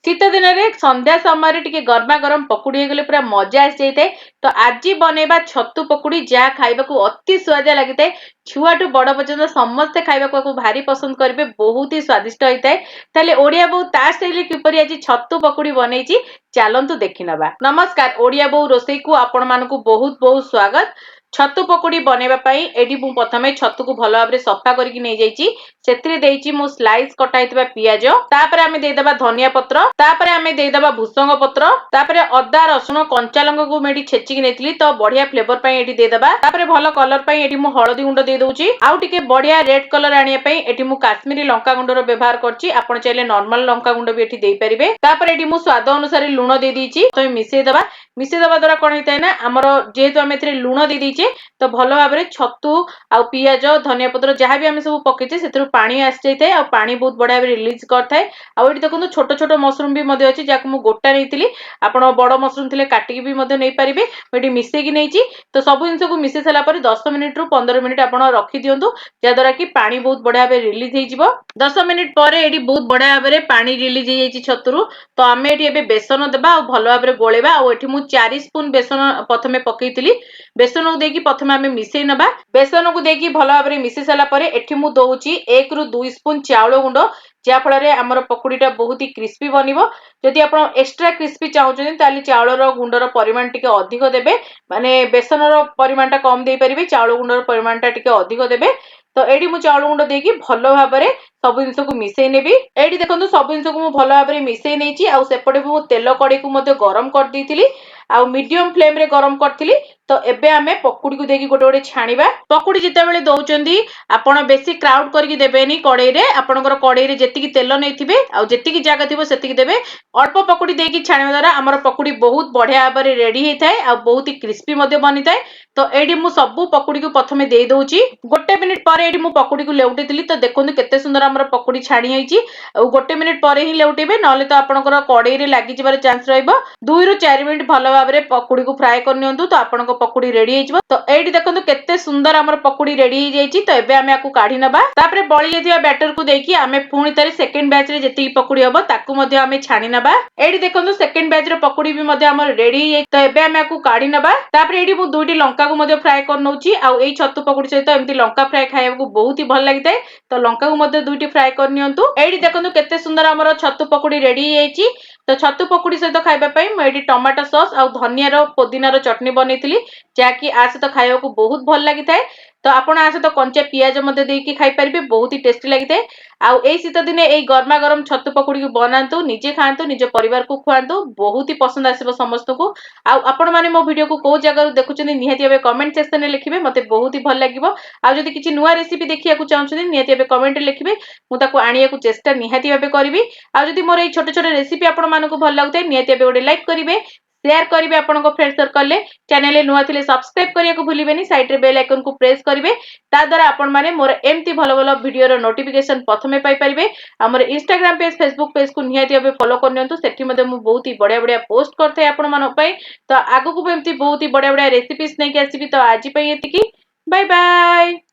शीत दिन में संध्या समय टिके गरमा गरम पकुड़ी हो गले पूरा मजा आसी जाए। तो आज बनैबा छतु पकुड़ी जहाँ खाइबा अति स्वादिया लगी था। छुआठू बड़ पर्यंत समस्ते खाइबा भारी पसंद करेंगे, बहुत ही स्वादिष्ट होता है। ताले ओडिया बोऊ ता स्टाइल किपरि आज छतु पकुड़ी बनैछि चलंतु देखि नबा। नमस्कार, ओडिया बोऊ रोसई को आपण मानकु बहुत बहुत स्वागत। छतु पकुड़ी बनैबा पई एडी मु प्रथमे छतु को भलो भाबरे सफा करके नै जाईछि। सेतिरे देइछि मु स्लाइस कटा हितबा पियाज, तापरे आमे देइ देबा धनिया पत्र, तापरे आमे देइ देबा भुसंग पत्र, तापरे अदा रसुण कंचा लंका को मेडी छेचिक नेथिली तो बढ़िया फ्लेवर पई एडी देइ देबा। तापरे भलो कलर पई एडी मु हळदी गुंड देइ दउछि। आउ टिके बढ़िया रेड कलर आनिया पई एडी मु काश्मीरी लंका गुंडर व्यवहार करछि। आपण चाइले नॉर्मल लंका गुंड भी एठी देइ परिबे। तापरे एडी मु स्वाद अनुसार लूण देइ दीछि। तो मिसेइ देबा। मिसेइ देबा द्वारा कोन हिताय ना हमर जेहेतु आमे एथिरे लूण देइ दीछे तो भलो भाबरे छतु आ पियाज धनिया पत्र जहाँ भी आमे सब पकेछे सेथुरु पानी आसी जाय थाए आ पानी बहुत बढ़िया रिलीज करथाए। आ एठी देखंतु छोट छोट मशरूम भी मध्ये अछि जाको मु गोटा नेइतिली। आपण बड़ मशरूम थिले काटिकी भी मध्ये नै परिबे। एठी मिसेइ कि नेइछि। तो सब जिंस को मिसेइ सला पर 10 मिनिट रु 15 मिनिट आपण रखि दियंतु, जा द्वारा कि पानी बहुत बढ़िया रिलीज हे जिवो। 10 मिनिट परे एठी बहुत बढ़िया भाबरे पानी रिलीज हे जाइछि छतुरु। तो आमे एठी एबे बेसन देबा आ भलो भाबरे गोळेबा। आ एठी मु 4 स्पून बेसन प्रथमे पकेइतिली। बेसन को देकी प्रथमे आमे मिसेइ नबा। बेसन को देकी भलो भाबरे मिसेइ सला परे एठी मु दउछि 1 रु 2 स्पून चाउଳ गुंड, जा फଳରେ हमर पकुड़ीटा बहुत ही क्रिस्पी बनिवो। जदि आपण एक्स्ट्रा क्रिस्पी चाहउछन ताली चाउळर गुंडर परिमाण टिके अधिक देबे, माने बेसनर परिमाणटा कम देइ परिबे, चाउळ गुंडर परिमाणटा टिके अधिक देबे। तो एडी मु चाउळ गुंड देकी भलो भाबरे सब जिंस को मिसेइ नेबी। एडी देखंतु सब जिंस को मु भलो भाबरे मिसेइ नेइछि। आ सेपटे मु तेल कड़े को मध्ये गरम कर देइतिली आ मीडियम फ्लेम रे गरम करथिली। तो एबे आमे पकुड़ी को देकी गोटे गोटे छाणीबा। पकुड़ी जिते बेले दउचंदी आपण बेसी क्राउड करके देबेनी कड़ाई रे। आपणकर कड़ाई रे जेतिकी तेल नेइथिबे आ जेतिकी जागा थिबो सेतिकी देबे। अल्प पकुड़ी देकी छाणीबा द्वारा हमर पकुड़ी बहुत बढ़िया भाबरे रेडी हे थाए आ बहुत ही क्रिस्पी मध्ये बनि थाए। तो एडी मु सब पकुड़ी को प्रथमे देइ दउछि। गोटे मिनिट परे एडी मु पकुड़ी को लेउटितिली। तो देखंतु केते सुंदर हमर पकुड़ी छाणी आइछि। आ गोटे मिनिट परे ही लेउटेबे, नले तो आपणकर कड़ाई रे लागि जिबार चांस रहइबो। 2 रु 4 मिनिट भलो भाबरे पकुड़ी को फ्राई करनियंतु। तो आपणक पकुड़ी रेडी हे जिवो। तो एडी देखंतु केते सुंदर हमर पकुड़ी रेडी हे जाइछि। तो एबे आमे आकु काढी नबा। तापरे बळी जायथिबा बैटर को देकी आमे पुणी तारे सेकंड बैच रे जेतिकी पकुड़ी हबो ताकू मध्ये आमे छाणी नबा। एडी देखंतु सेकंड बैच रे पकुड़ी भी मध्ये हमर रेडी हे। तो एबे आमे आकु काढी नबा। तापरे एडी मु दुईटी लंका को मध्ये फ्राई कर नउछि। आ एई छतु पकुड़ी सहित एमति लंका फ्राई खाइबा को बहुत ही भल लागिताय। तो लंका को मध्ये दुईटी फ्राई कर नियंतु। एडी देखंतु केते सुंदर हमर छतु पकुड़ी रेडी हे जाइछि। तो छतु पकुड़ी सहित खाइबा पई म एडी टमाटो सॉस आ धनिया रो पुदीना रो चटनी बनेइतिली, जाकी आ सहित खाइबा को बहुत भल लागिताय। तो आपण आ सहित कंचा पियाज मध्ये देकी खाइ परिबे, बहुत ही टेस्टी लागिताय। आ एई शीत दिने एई गरमा गरम छतु पकुड़ी को बनांतु, निजे खांतु, निज परिवार को खुआंतु, बहुत ही पसंद आसीबो समस्त को। आ आपण माने मो वीडियो को को जगह देखुचनी निहाती भाबे कमेंट सेक्शन रे लिखिबे, मते बहुत ही भल लागिबो। आ जदि किछि नुवा रेसिपी देखिया को चाहउछनी निहाती भाबे कमेंट रे लिखिबे, मु ताको आनिया को चेष्टा निहाती भाबे करबी। आ जदि मोर एई छोट छोट रेसिपी आपण मानको भल लागुताय निहाती भाबे गोटे लाइक करिवे, शेयर करिवे आपनको फ्रेंड सर्कल ले। चैनल ले नुवा थिले सब्सक्राइब करिया को भूलिबेनी, साइड रे बेल आइकन को प्रेस करिवे। ता द्वारा आपण माने मोर एमती भलो भलो वीडियो रो नोटिफिकेशन प्रथमे पाई परिबे। हमर इंस्टाग्राम पेज फेसबुक पेज को निहाती भाबे फॉलो करनियंतु। सेठी मध्ये मु बहुत ही बढ़िया बढ़िया पोस्ट करथे आपण मानो पई। तो आगु को एमती बहुत ही बढ़िया बढ़िया रेसिपीज नै के आसीबी। तो आज पई एतिकी, बाय बाय।